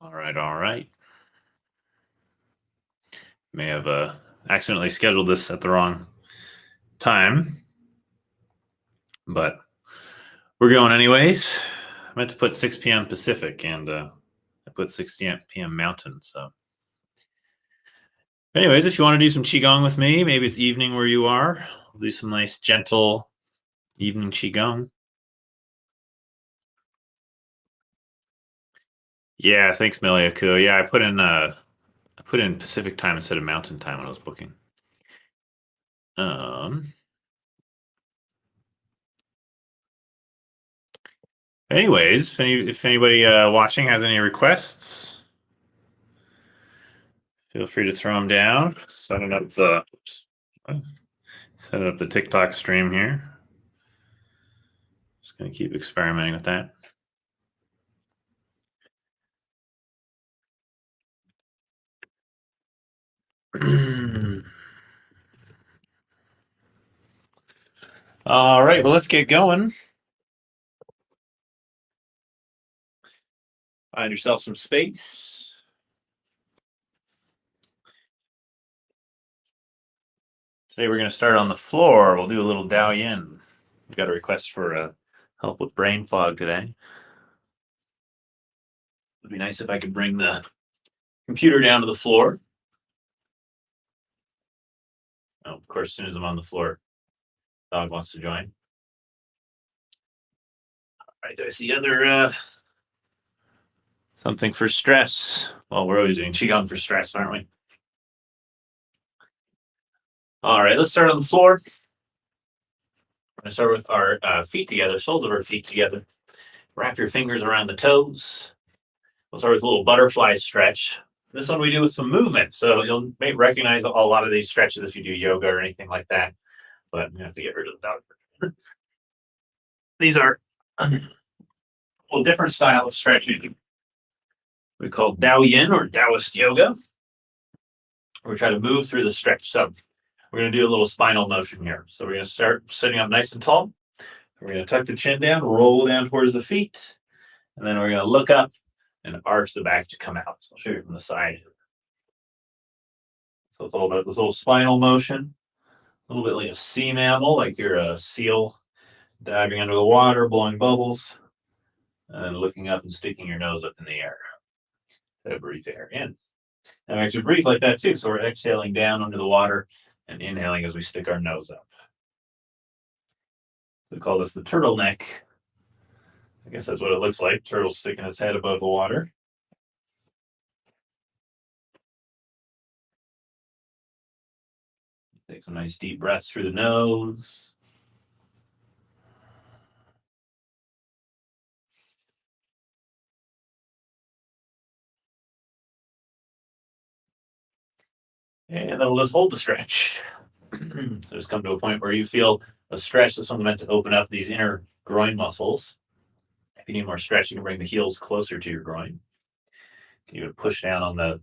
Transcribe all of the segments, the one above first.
All right, all right. May have accidentally scheduled this at the wrong time, but we're going anyways. I meant to put 6 p.m. Pacific, and I put 6 p.m. Mountain. So, anyways, if you want to do some qigong with me, maybe it's evening where you are. We'll do some nice, gentle evening qigong. Yeah, thanks, Meliaku. Yeah, I put in Pacific time instead of Mountain time when I was booking. Um. Anyways, if anybody watching has any requests, feel free to throw them down. Setting up the TikTok stream here. Just gonna keep experimenting with that. All right, well, let's get going. Find yourself some space. Today we're going to start on the floor. We'll do a little Taoyin. We've got a request for help with brain fog today. It'd be nice if I could bring the computer down to the floor. Oh, of course, as soon as I'm on the floor, dog wants to join. All right, do I see other something for stress? Well, we're always doing qigong for stress, aren't we? All right, let's start on the floor. We're going to start with our feet together, soles of our feet together. Wrap your fingers around the toes. We'll start with a little butterfly stretch. This one we do with some movement, so you'll may recognize a lot of these stretches if you do yoga or anything like that. But I'm gonna have to get rid of the dog. These are a little different style of stretching. We call Taoyin or Taoist yoga. We try to move through the stretch. So we're going to do a little spinal motion here. So we're going to start sitting up nice and tall. We're going to tuck the chin down, roll down towards the feet, and then we're going to look up and arch the back to come out. So I'll show you from the side. So it's all about this little spinal motion, a little bit like a sea mammal, like you're a seal diving under the water, blowing bubbles, and then looking up and sticking your nose up in the air. So breathe air in. And we actually breathe like that too. So we're exhaling down under the water and inhaling as we stick our nose up. We call this the turtleneck. I guess that's what it looks like. Turtle sticking its head above the water. Take some nice deep breaths through the nose. And then we'll just hold the stretch. So just come to a point where you feel a stretch. This one's meant to open up these inner groin muscles. If you need more stretch, you can bring the heels closer to your groin. You can push down on the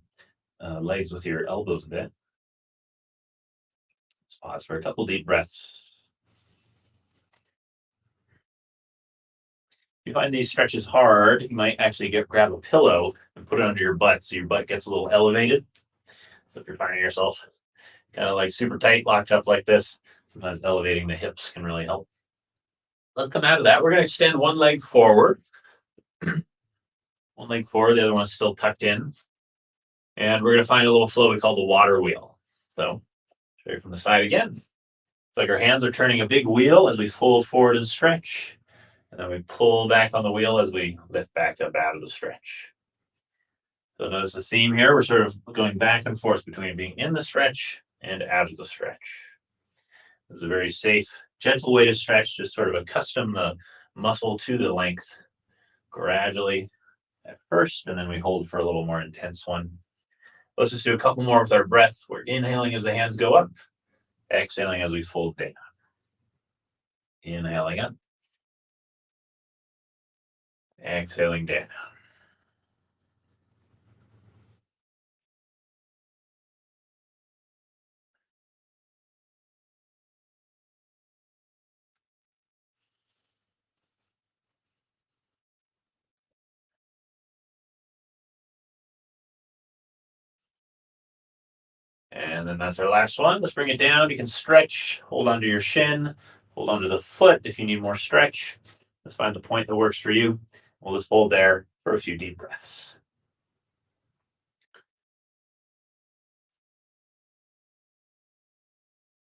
legs with your elbows a bit. Let's pause for a couple deep breaths. If you find these stretches hard, you might actually grab a pillow and put it under your butt so your butt gets a little elevated. So if you're finding yourself kind of like super tight, locked up like this, sometimes elevating the hips can really help. Let's come out of that. We're going to extend one leg forward. One leg forward, the other one's still tucked in. And we're going to find a little flow we call the water wheel. So straight from the side again. It's like our hands are turning a big wheel as we fold forward and stretch. And then we pull back on the wheel as we lift back up out of the stretch. So notice the theme here. We're sort of going back and forth between being in the stretch and out of the stretch. This is a very safe, gentle way to stretch. Just sort of accustom the muscle to the length gradually at first, and then we hold for a little more intense one. Let's just do a couple more with our breath. We're inhaling as the hands go up, exhaling as we fold down. Inhaling up, exhaling down. And then that's our last one. Let's bring it down. You can stretch, hold onto your shin, hold onto the foot if you need more stretch. Let's find the point that works for you. We'll just hold there for a few deep breaths.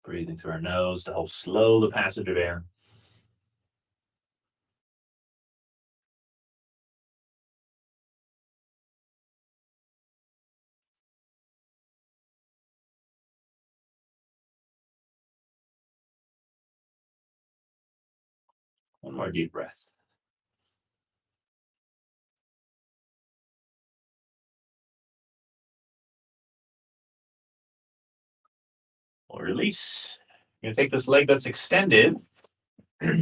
Breathing through our nose to help slow the passage of air. One more deep breath. We'll release. You're going to take this leg that's extended. You're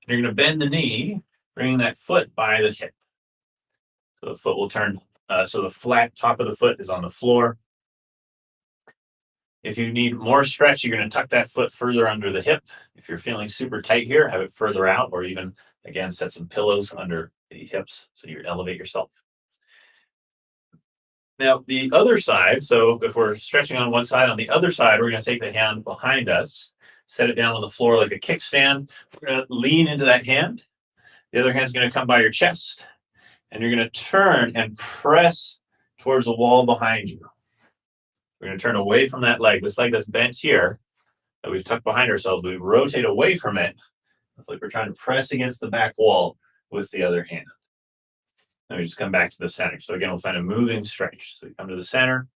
going to bend the knee, bringing that foot by the hip. So the foot will turn, so the flat top of the foot is on the floor. If you need more stretch, you're going to tuck that foot further under the hip. If you're feeling super tight here, have it further out, or even, again, set some pillows under the hips so you elevate yourself. Now, the other side, so if we're stretching on one side, on the other side, we're going to take the hand behind us, set it down on the floor like a kickstand. We're going to lean into that hand. The other hand's going to come by your chest, and you're going to turn and press towards the wall behind you. We're going to turn away from that leg, this leg that's bent here, that we've tucked behind ourselves. We rotate away from it. It's like we're trying to press against the back wall with the other hand. Then we just come back to the center. So again, we'll find a moving stretch. So you come to the center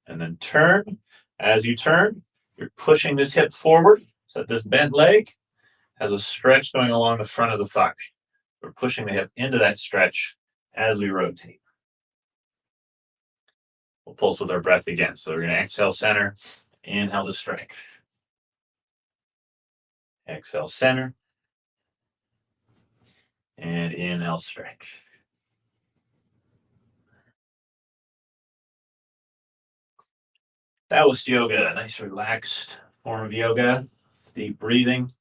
and then turn. As you turn, you're pushing this hip forward so that this bent leg has a stretch going along the front of the thigh. We're pushing the hip into that stretch as we rotate. We'll pulse with our breath again. So we're going to exhale center, inhale to stretch. Exhale center, and inhale stretch. Taoist yoga, a nice relaxed form of yoga. Deep breathing,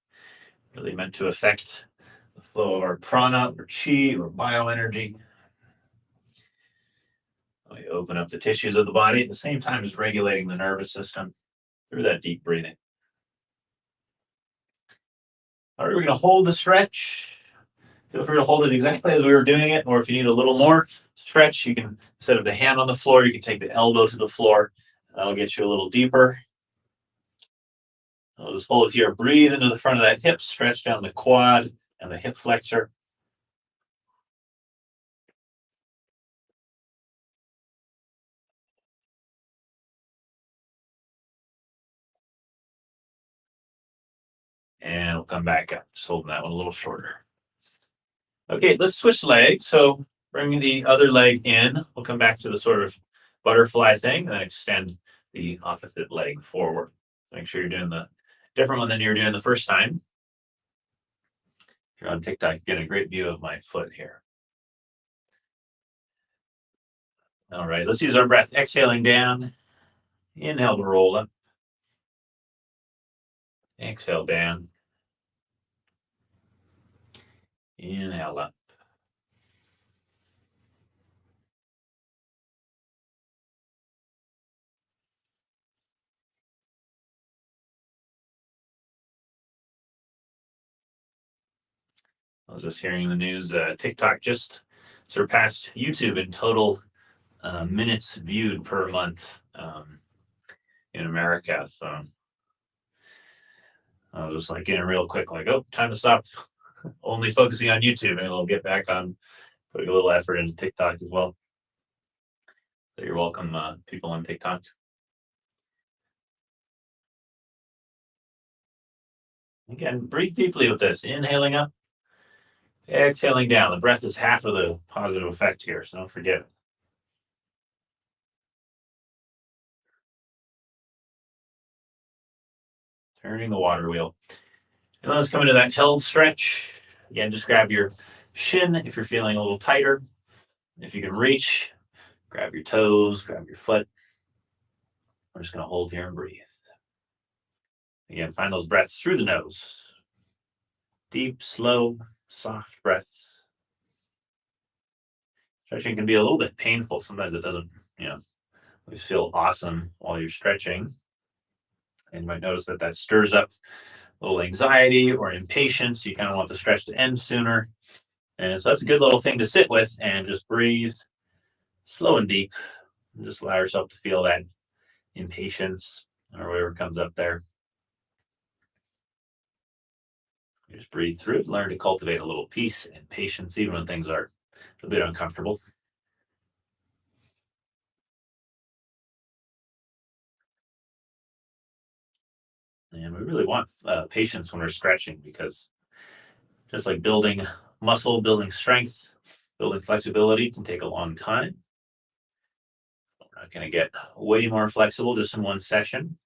really meant to affect the flow of our prana or chi or bioenergy. We open up the tissues of the body at the same time as regulating the nervous system through that deep breathing. All right, we're going to hold the stretch. Feel free to hold it exactly as we were doing it, or if you need a little more stretch, you can, instead of the hand on the floor, you can take the elbow to the floor. That'll get you a little deeper. I'll just hold it here. Breathe into the front of that hip, stretch down the quad and the hip flexor. And we'll come back up, just holding that one a little shorter. Okay, let's switch legs. So bring the other leg in. We'll come back to the sort of butterfly thing and then extend the opposite leg forward. So make sure you're doing the different one than you were doing the first time. If you're on TikTok, you get a great view of my foot here. All right, let's use our breath. Exhaling down. Inhale to roll up. Exhale down. Inhale up. I was just hearing in the news, TikTok just surpassed YouTube in total minutes viewed per month in America. So I was just like getting real quick, like, oh, time to stop only focusing on YouTube, and we'll get back on putting a little effort into TikTok as well. So you're welcome, people on TikTok. Again, breathe deeply with this. Inhaling up, exhaling down. The breath is half of the positive effect here, so don't forget it. Turning the water wheel. And let's come into that held stretch. Again, just grab your shin if you're feeling a little tighter. If you can reach, grab your toes, grab your foot. We're just going to hold here and breathe. Again, find those breaths through the nose. Deep, slow, soft breaths. Stretching can be a little bit painful. Sometimes it doesn't, Always feel awesome while you're stretching. And you might notice that that stirs up a little anxiety or impatience. You kind of want the stretch to end sooner. And so that's a good little thing to sit with and just breathe slow and deep. And just allow yourself to feel that impatience or whatever comes up there. You just breathe through it, learn to cultivate a little peace and patience, even when things are a bit uncomfortable. And we really want patience when we're stretching because just like building muscle, building strength, building flexibility can take a long time. We're not going to get way more flexible just in one session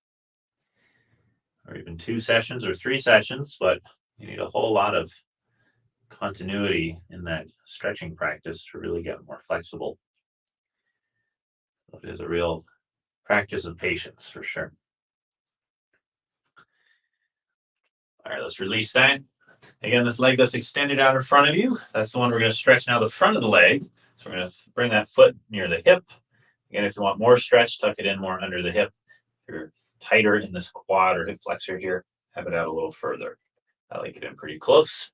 or even 2 sessions or 3 sessions, but you need a whole lot of continuity in that stretching practice to really get more flexible. So it is a real practice of patience for sure. All right, let's release that. Again, this leg that's extended out in front of you, that's the one we're going to stretch now, the front of the leg. So we're going to bring that foot near the hip. Again, if you want more stretch, tuck it in more under the hip. If you're tighter in this quad or hip flexor here, have it out a little further. I like it in pretty close.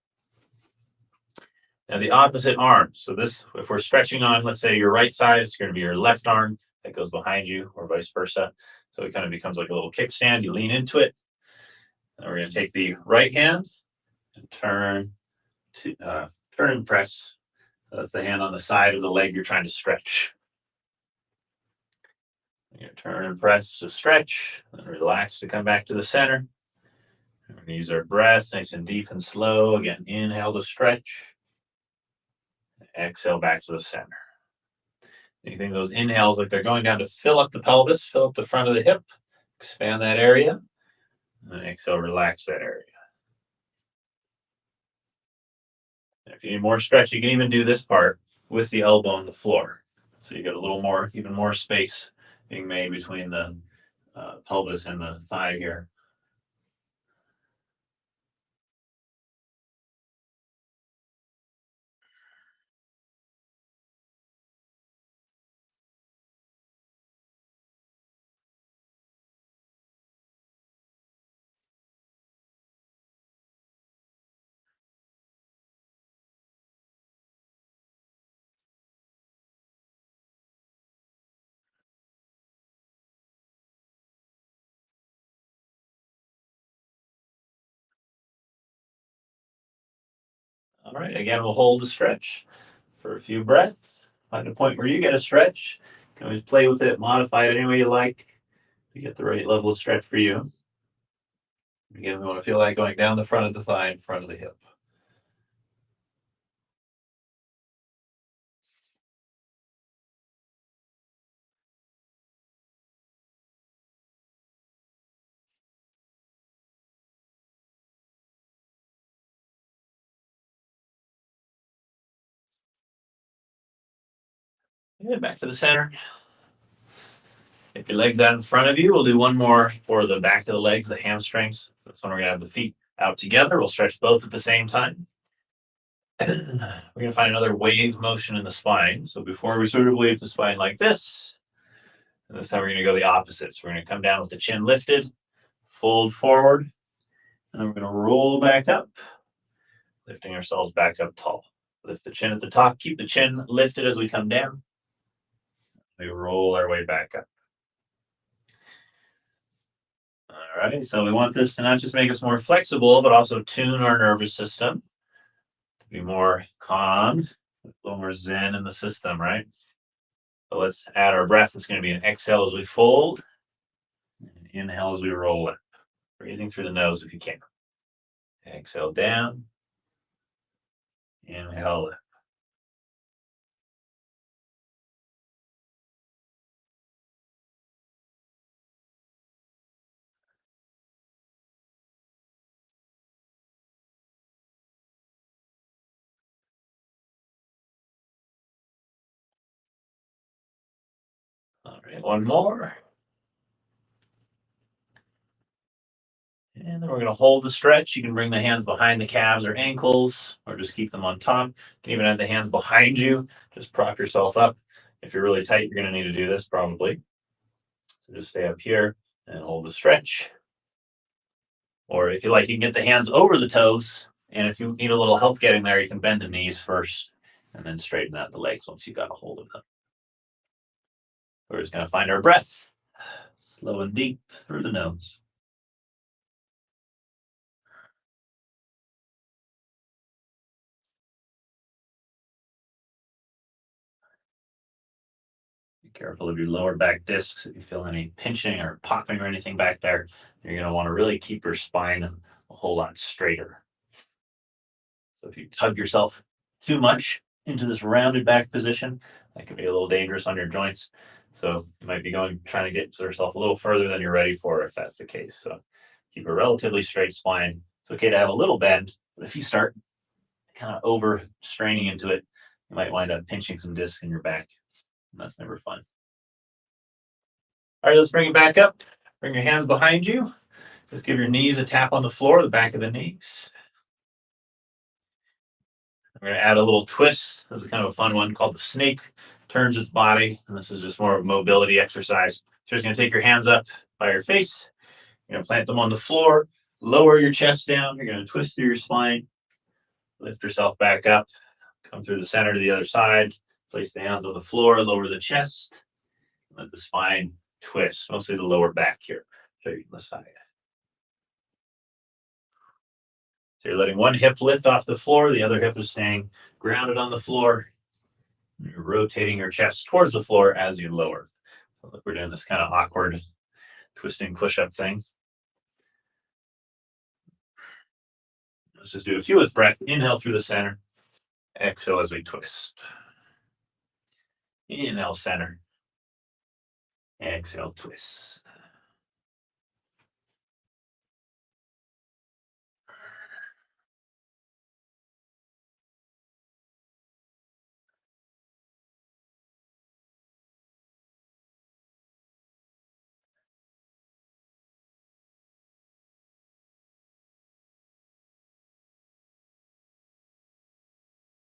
Now the opposite arm. So this, if we're stretching on, let's say your right side, it's going to be your left arm that goes behind you or vice versa. So it kind of becomes like a little kickstand. You lean into it. And we're going to take the right hand and turn and press. So that's the hand on the side of the leg you're trying to stretch. You turn and press to stretch, and relax to come back to the center. We're going to use our breath nice and deep and slow. Again, inhale to stretch. Exhale back to the center. You think those inhales like they're going down to fill up the pelvis, fill up the front of the hip, expand that area, and then exhale, relax that area. And if you need more stretch, you can even do this part with the elbow on the floor. So you get a little more, even more space being made between the pelvis and the thigh here. All right, again, we'll hold the stretch for a few breaths. Find a point where you get a stretch. You can always play with it, modify it any way you like to get the right level of stretch for you. Again, we want to feel like going down the front of the thigh in front of the hip. And back to the center. If your legs out in front of you, we'll do one more for the back of the legs, the hamstrings. This one we're gonna have the feet out together. We'll stretch both at the same time. We're gonna find another wave motion in the spine. So before we sort of wave the spine like this, and this time we're gonna go the opposite. So we're gonna come down with the chin lifted, fold forward, and then we're gonna roll back up, lifting ourselves back up tall. Lift the chin at the top, keep the chin lifted as we come down. We roll our way back up. All right, so we want this to not just make us more flexible, but also tune our nervous system to be more calm, a little more zen in the system, right? So let's add our breath. It's going to be an exhale as we fold, and inhale as we roll up. Breathing through the nose if you can. Exhale down, inhale up. All right, one more. And then we're going to hold the stretch. You can bring the hands behind the calves or ankles, or just keep them on top. You can even have the hands behind you. Just prop yourself up. If you're really tight, you're going to need to do this probably. So just stay up here and hold the stretch. Or if you like, you can get the hands over the toes. And if you need a little help getting there, you can bend the knees first and then straighten out the legs once you got a hold of them. We're just going to find our breath, slow and deep through the nose. Be careful of your lower back discs. If you feel any pinching or popping or anything back there, you're going to want to really keep your spine a whole lot straighter. So if you tug yourself too much into this rounded back position, that can be a little dangerous on your joints. So you might be trying to get yourself a little further than you're ready for if that's the case. So keep a relatively straight spine. It's okay to have a little bend, but if you start kind of over straining into it, you might wind up pinching some discs in your back. And that's never fun. All right, let's bring it back up. Bring your hands behind you. Just give your knees a tap on the floor, the back of the knees. We're going to add a little twist. This is kind of a fun one called the snake. Turns its body, and this is just more of a mobility exercise. So you're just going to take your hands up by your face. You're going to plant them on the floor. Lower your chest down. You're going to twist through your spine. Lift yourself back up. Come through the center to the other side. Place the hands on the floor. Lower the chest. Let the spine twist, mostly the lower back here. Show you on the side. So you're letting one hip lift off the floor, the other hip is staying grounded on the floor. You're rotating your chest towards the floor as you lower. So look, we're doing this kind of awkward twisting push-up thing. Let's just do a few with breath. Inhale through the center. Exhale as we twist. Inhale, center. Exhale, twist.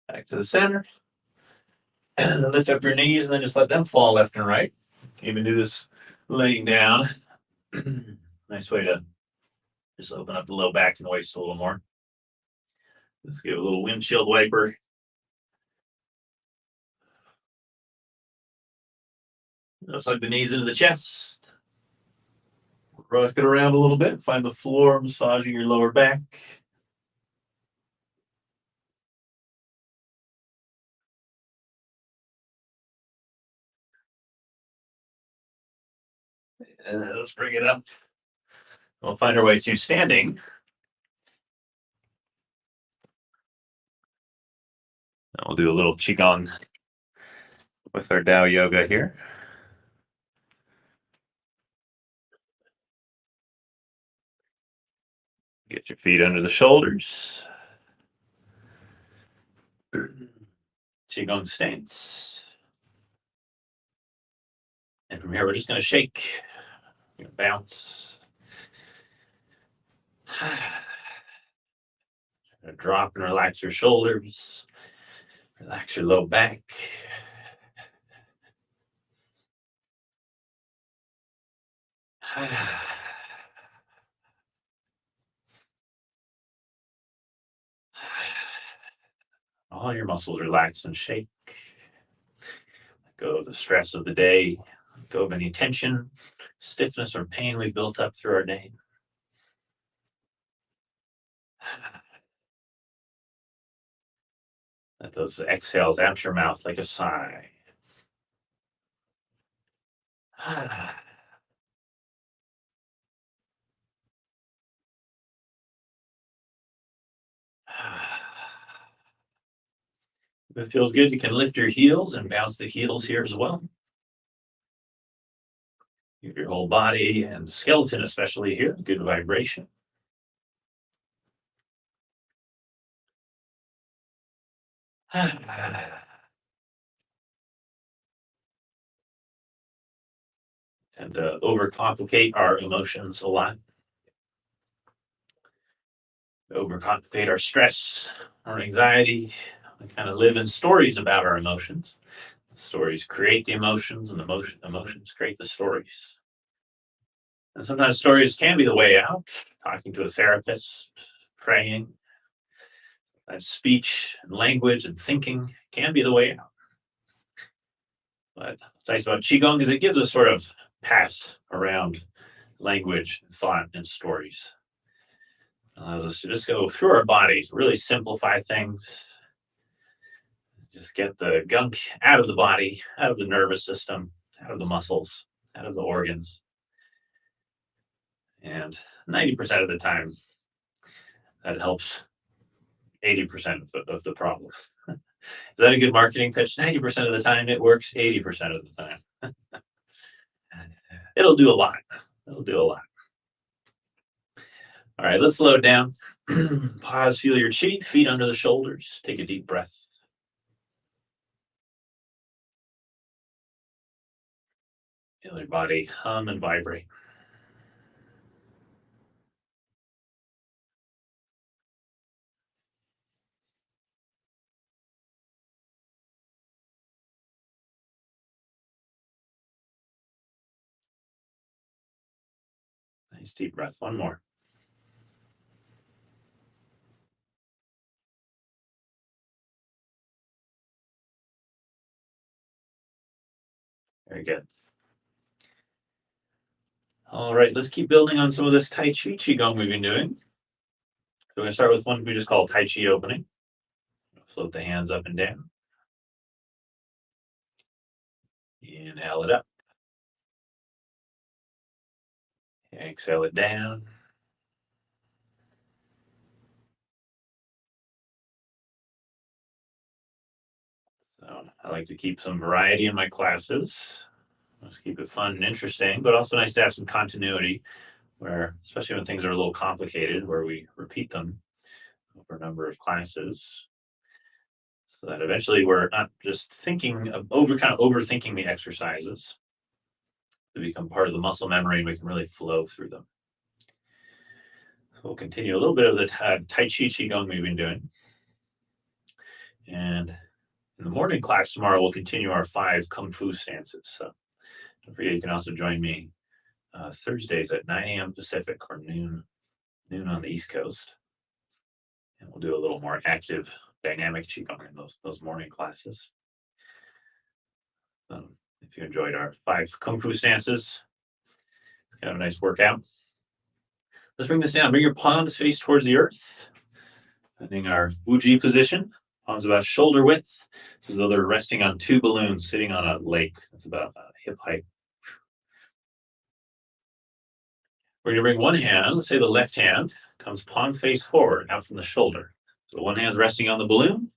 Back to the center. Lift up your knees and then just let them fall left and right. You can even do this laying down. Nice way to just open up the low back and waist a little more. Just give a little windshield wiper. Let's hug the knees into the chest. Rock it around a little bit. Find the floor, massaging your lower back. And let's bring it up. We'll find our way to standing. And we'll do a little Qigong with our Dao Yoga here. Get your feet under the shoulders. Qigong stance. And from here, we're just going to shake, bounce. Drop and relax your shoulders. Relax your low back. All your muscles relax and shake. Let go of the stress of the day. Let go of any tension, stiffness, or pain we've built up through our day. Let those exhales out your mouth like a sigh. If it feels good, you can lift your heels and bounce the heels here as well. Give your whole body and skeleton, especially here, good vibration. And overcomplicate our emotions a lot. Overcomplicate our stress, our anxiety. We kind of live in stories about our emotions. The stories create the emotions, and the emotions create the stories. And sometimes stories can be the way out. Talking to a therapist, praying, and speech and language and thinking can be the way out. But what's nice about Qigong is it gives us sort of pass around language, thought, and stories. It allows us to just go through our bodies, really simplify things, just get the gunk out of the body, out of the nervous system, out of the muscles, out of the organs. And 90% of the time, that helps 80% of the problem. Is that a good marketing pitch? 90% of the time it works, 80% of the time. It'll do a lot. It'll do a lot. All right, let's slow it down. Pause, feel your chi, feet under the shoulders. Take a deep breath. Feel your body hum and vibrate. Nice deep breath. One more. Very good. All right, let's keep building on some of this Tai Chi Qigong we've been doing. So we're going to start with one we just call Tai Chi opening. Float the hands up and down. Inhale it up. Exhale it down. So I like to keep some variety in my classes. Let's keep it fun and interesting, but also nice to have some continuity where, especially when things are a little complicated, where we repeat them over a number of classes so that eventually we're not just thinking of overthinking the exercises. They become part of the muscle memory and we can really flow through them. So we'll continue a little bit of the Tai Chi Qigong we've been doing. And in the morning class tomorrow, we'll continue our 5 Kung Fu stances. So don't forget, you can also join me Thursdays at 9 a.m. Pacific or noon on the East Coast. And we'll do a little more active, dynamic Qigong in those morning classes. If you enjoyed our 5 Kung Fu stances, it's kind of a nice workout. Let's bring this down. Bring your palms face towards the earth. Finding our Wuji position. Palms about shoulder width. It's as though they're resting on 2 balloons sitting on a lake. That's about hip height. We're going to bring one hand, let's say the left hand, comes palm face forward, out from the shoulder. So one hand's resting on the balloon.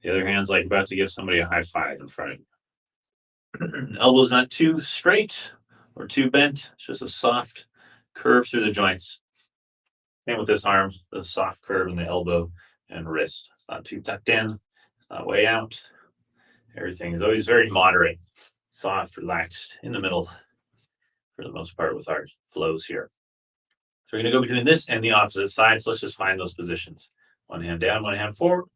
The other hand's like about to give somebody a high five in front of you. Elbow's not too straight or too bent. It's just a soft curve through the joints. Same with this arm, the soft curve in the elbow and wrist. It's not too tucked in, it's not way out. Everything is always very moderate, soft, relaxed, in the middle for the most part with our flows here. So we're going to go between this and the opposite side. So let's just find those positions. One hand down, one hand forward.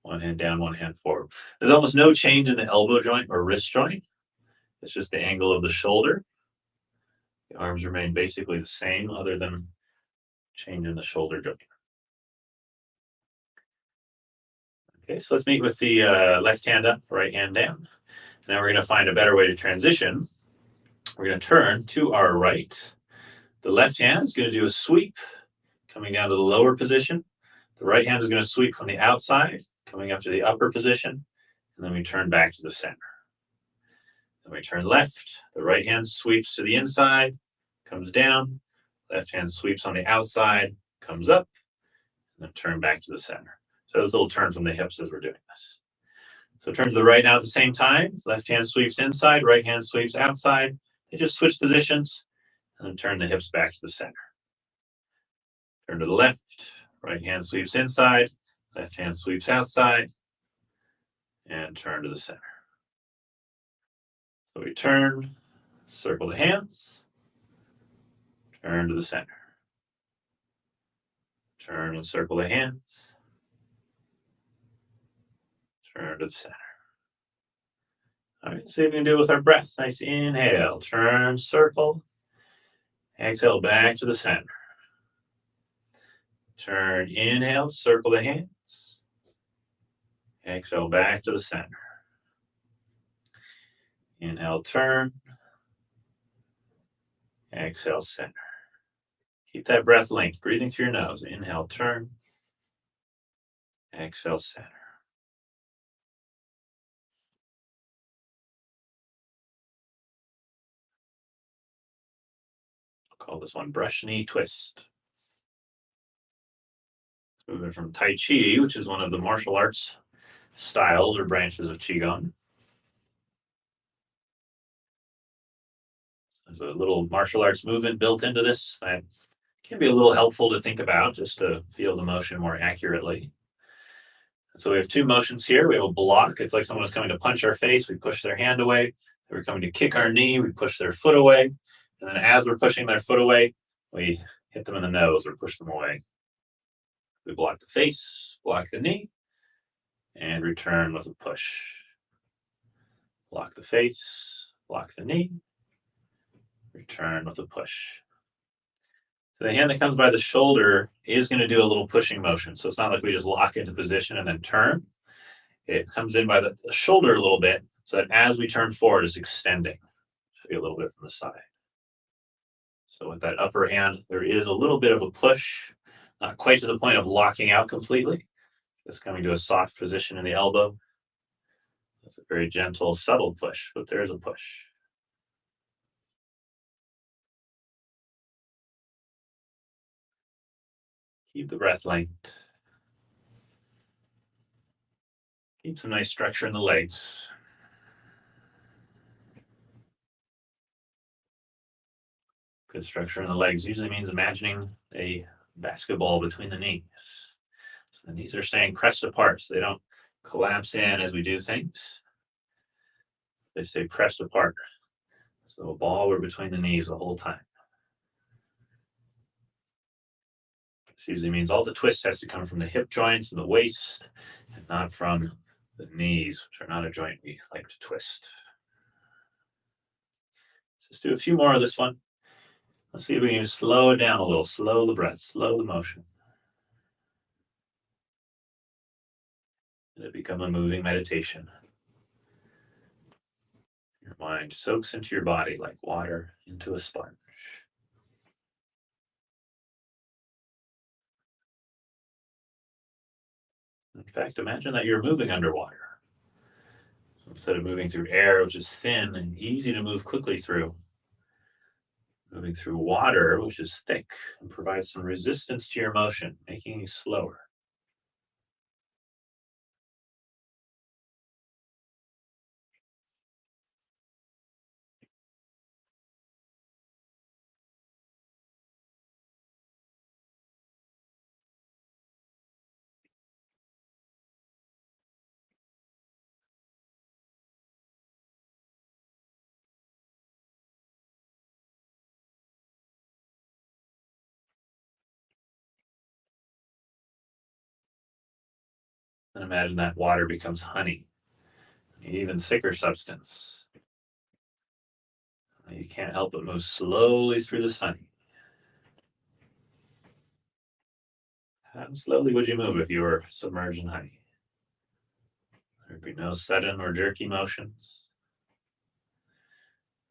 One hand down, one hand forward. There's almost no change in the elbow joint or wrist joint. It's just the angle of the shoulder. The arms remain basically the same other than change in the shoulder joint. Okay, so let's meet with the left hand up, right hand down. Now we're going to find a better way to transition. We're going to turn to our right. The left hand is going to do a sweep, coming down to the lower position. The right hand is going to sweep from the outside, coming up to the upper position, and then we turn back to the center. Then we turn left. The right hand sweeps to the inside, comes down. Left hand sweeps on the outside, comes up, and then turn back to the center. So there's a little turn from the hips as we're doing this. So turn to the right now at the same time. Left hand sweeps inside, right hand sweeps outside. They just switch positions and then turn the hips back to the center. Turn to the left, right hand sweeps inside, left hand sweeps outside, and turn to the center. So we turn, circle the hands, turn to the center. Turn and circle the hands, turn to the center. All right, see if we can do it with our breath. Nice inhale, turn, circle, Exhale back to the center. Turn, inhale, circle the hands. Exhale back to the center. Inhale, turn. Exhale, center. Keep that breath linked, breathing through your nose. Inhale, turn. Exhale, center. I'll call this one brush knee twist. Moving from Tai Chi, which is one of the martial arts styles or branches of Qigong. So there's a little martial arts movement built into this that can be a little helpful to think about just to feel the motion more accurately. So we have two motions here. We have a block. It's like someone is coming to punch our face. We push their hand away. We're coming to kick our knee. We push their foot away. And then as we're pushing their foot away, we hit them in the nose or push them away. We block the face, block the knee, and return with a push. Block the face, block the knee, return with a push. So the hand that comes by the shoulder is going to do a little pushing motion. So it's not like we just lock into position and then turn. It comes in by the shoulder a little bit so that as we turn forward, it's extending. Show you a little bit from the side. So with that upper hand, there is a little bit of a push, not quite to the point of locking out completely. Just coming to a soft position in the elbow. It's a very gentle, subtle push, but there is a push. Keep the breath linked. Keep some nice structure in the legs. Good structure in the legs usually means imagining a basketball between the knees. So the knees are staying pressed apart so they don't collapse in as we do things. They stay pressed apart. So a ball we're between the knees the whole time. This usually means all the twist has to come from the hip joints and the waist and not from the knees, which are not a joint we like to twist. Let's do a few more of this one. Let's see if we can slow it down a little. Slow the breath, slow the motion. Let it become a moving meditation. Your mind soaks into your body like water into a sponge. In fact, imagine that you're moving underwater. So instead of moving through air, which is thin and easy to move quickly through, moving through water, which is thick and provides some resistance to your motion, making you slower. And imagine that water becomes honey, an even thicker substance. You can't help but move slowly through this honey. How slowly would you move if you were submerged in honey? There'd be no sudden or jerky motions.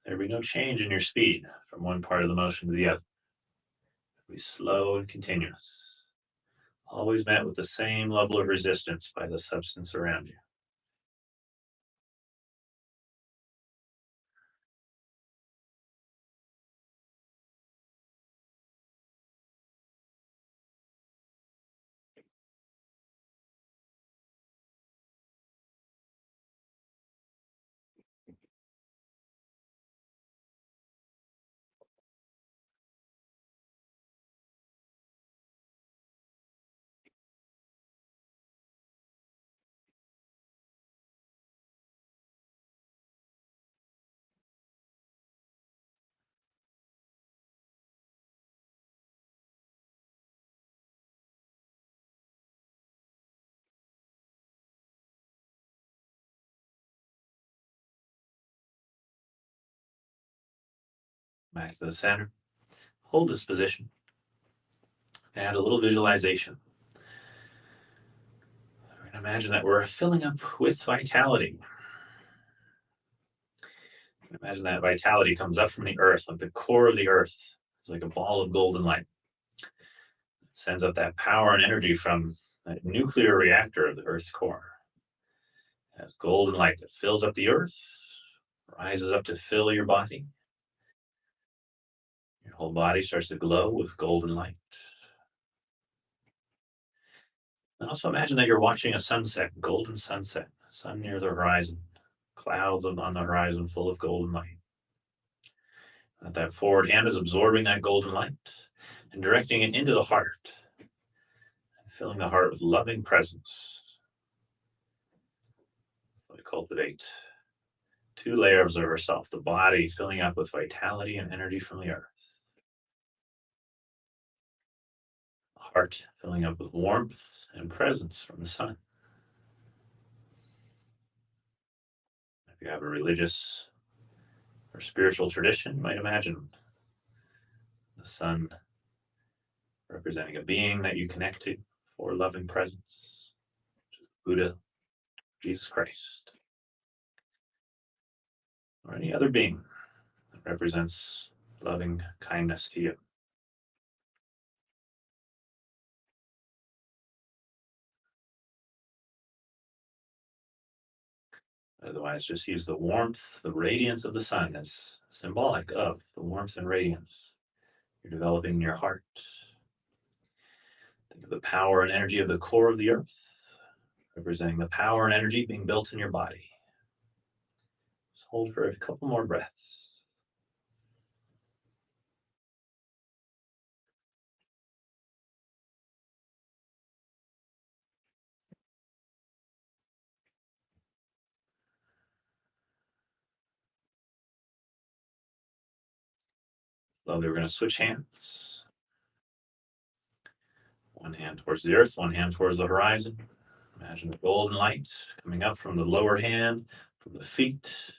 There'd be no change in your speed from one part of the motion to the other. It'd be slow and continuous, always met with the same level of resistance by the substance around you. Back to the center. hold this position. Add a little visualization. We're going to imagine that we're filling up with vitality. Imagine that vitality comes up from the earth, like the core of the earth. It's like a ball of golden light. It sends up that power and energy from that nuclear reactor of the earth's core. It has golden light that fills up the earth, rises up to fill your body. Your whole body starts to glow with golden light. And also imagine that you're watching a sunset, golden sunset, sun near the horizon, clouds on the horizon full of golden light. That forward hand is absorbing that golden light and directing it into the heart, and filling the heart with loving presence. So we cultivate 2 layers of ourself, the body filling up with vitality and energy from the earth. The heart filling up with warmth and presence from the sun. If you have a religious or spiritual tradition, you might imagine the sun representing a being that you connect to for loving presence, which is the Buddha, Jesus Christ, or any other being that represents loving kindness to you. Otherwise, just use the warmth, the radiance of the sun as symbolic of the warmth and radiance you're developing in your heart. Think of the power and energy of the core of the earth, representing the power and energy being built in your body. Just hold for a couple more breaths. Slowly, we're going to switch hands. One hand towards the earth, one hand towards the horizon. Imagine the golden light coming up from the lower hand, from the feet,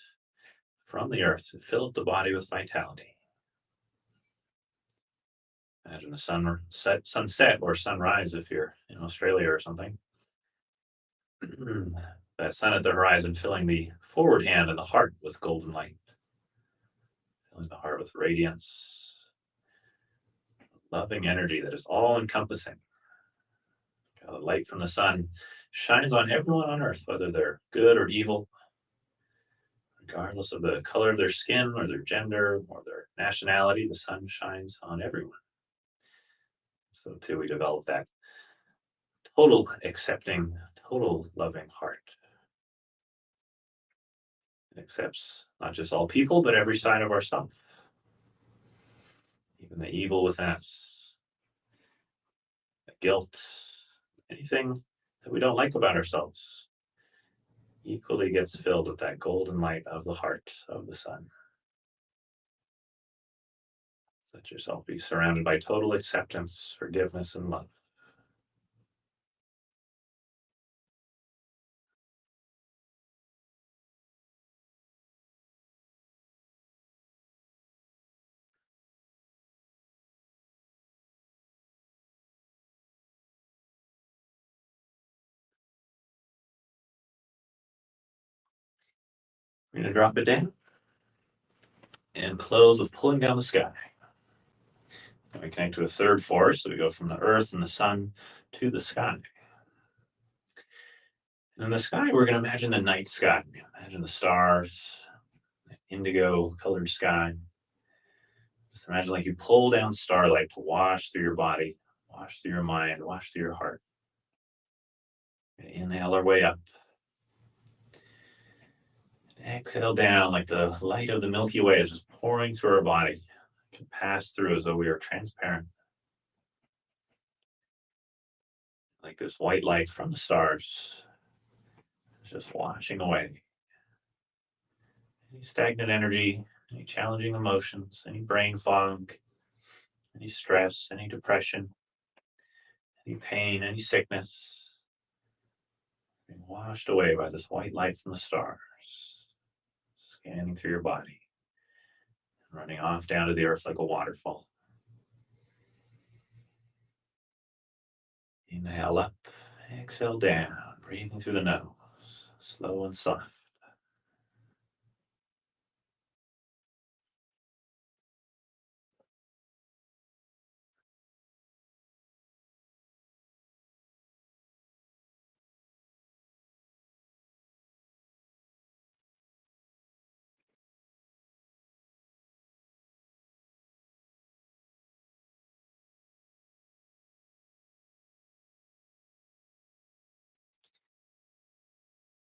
from the earth to fill up the body with vitality. Imagine the sunset or sunrise if you're in Australia or something. That sun at the horizon filling the forward hand and the heart with golden light. Filling the heart with radiance, loving energy that is all-encompassing. The light from the sun shines on everyone on earth, whether they're good or evil, regardless of the color of their skin or their gender or their nationality. The sun shines on everyone. So too, we develop that total accepting, total loving heart. It accepts not just all people, but every side of ourselves, even the evil within us, the guilt, anything that we don't like about ourselves equally gets filled with that golden light of the heart of the sun. Let yourself be surrounded by total acceptance, forgiveness, and love. We're going to drop it down and close with pulling down the sky. And we connect to a third force, so we go from the earth and the sun to the sky. And in the sky, we're going to imagine the night sky. Imagine the stars, the indigo colored sky. Just imagine like you pull down starlight to wash through your body, wash through your mind, wash through your heart. And inhale our way up. Exhale down like the light of the Milky Way is just pouring through our body. It can pass through as though we are transparent. Like this white light from the stars is just washing away any stagnant energy, any challenging emotions, any brain fog, any stress, any depression, any pain, any sickness. Being washed away by this white light from the stars, scanning through your body, running off down to the earth like a waterfall. Inhale up, exhale down, breathing through the nose, slow and soft.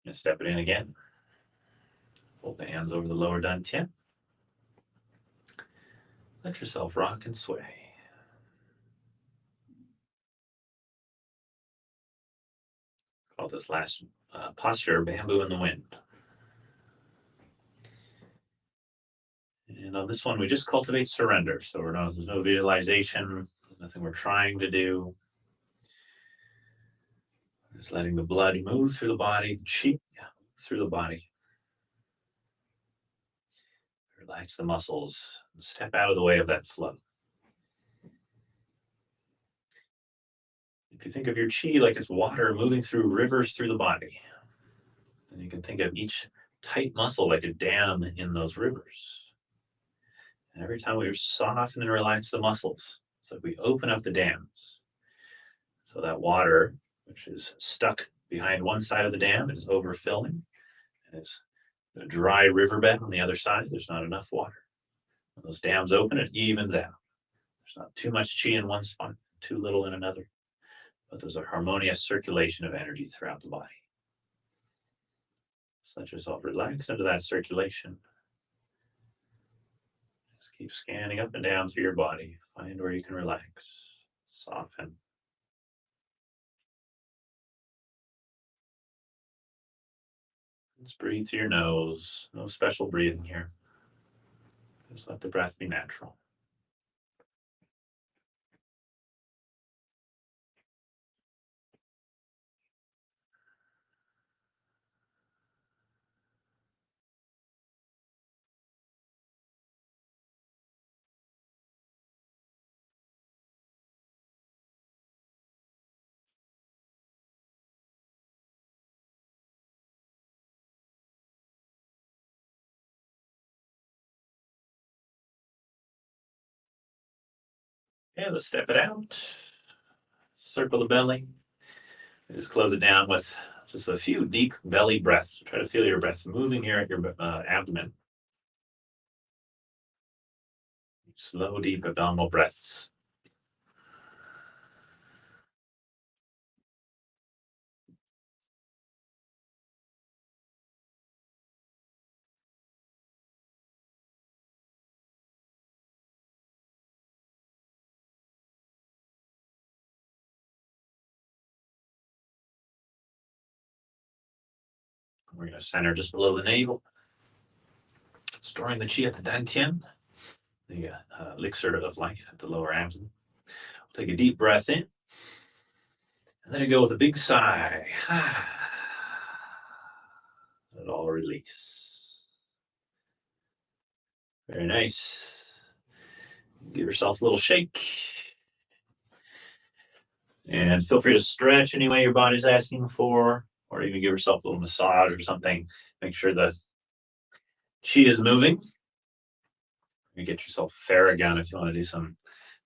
And step it in again. Hold the hands over the lower dantian. Let yourself rock and sway. Call this last posture bamboo in the wind. And on this one, we just cultivate surrender. So there's no visualization, nothing we're trying to do. Just letting the blood move through the body, the chi through the body. Relax the muscles and step out of the way of that flow. If you think of your chi like it's water moving through rivers through the body, then you can think of each tight muscle like a dam in those rivers. And every time we soften and relax the muscles, it's like we open up the dams. So that water, which is stuck behind one side of the dam, is overfilling. And it's a dry riverbed on the other side. There's not enough water. When those dams open, it evens out. There's not too much chi in one spot, too little in another. But there's a harmonious circulation of energy throughout the body. So let yourself relax into that circulation. Just keep scanning up and down through your body. Find where you can relax, soften. Just breathe through your nose. No special breathing here. Just let the breath be natural. And let's step it out. Circle the belly. And just close it down with just a few deep belly breaths. Try to feel your breath moving here at your abdomen. Slow, deep abdominal breaths. We're going to center just below the navel. Storing the chi at the dantian, the elixir of life at the lower abdomen. We'll take a deep breath in. And then go with a big sigh. Let it all release. Very nice. Give yourself a little shake. And feel free to stretch any way your body's asking for, or even give yourself a little massage or something. Make sure the chi is moving. You get yourself Theragun if you want to do some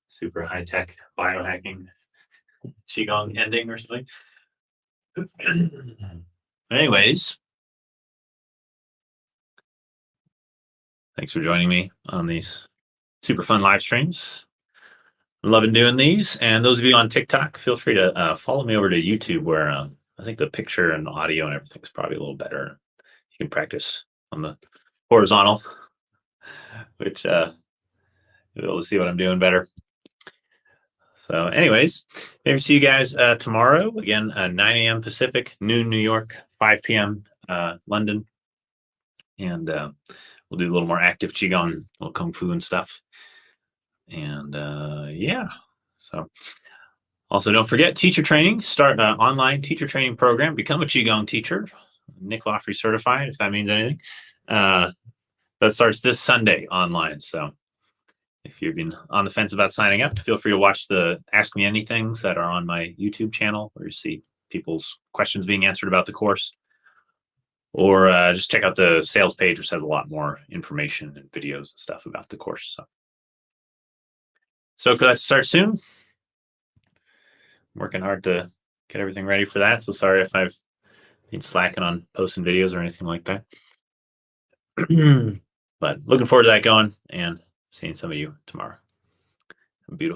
super high-tech biohacking Qigong ending or something. Anyways, thanks for joining me on these super fun live streams. Loving doing these. And those of you on TikTok, feel free to follow me over to YouTube, where I think the picture and audio and everything is probably a little better. You can practice on the horizontal, which you'll be able to see what I'm doing better. So anyways, maybe see you guys tomorrow. Again, 9 a.m. Pacific, noon New York, 5 p.m. London. And we'll do a little more active Qigong, a little Kung Fu and stuff. And yeah, so also don't forget teacher training. Start an online teacher training program. Become a Qigong teacher. Nick Lofrey certified, if that means anything. That starts this Sunday online. So If you've been on the fence about signing up, feel free to watch the Ask Me Anythings that are on my YouTube channel, where you see people's questions being answered about the course. Or just check out the sales page, which has a lot more information and videos and stuff about the course. So for that to start soon. I'm working hard to get everything ready for that. So sorry if I've been slacking on posting videos or anything like that. But looking forward to that going and seeing some of you tomorrow. Beautiful.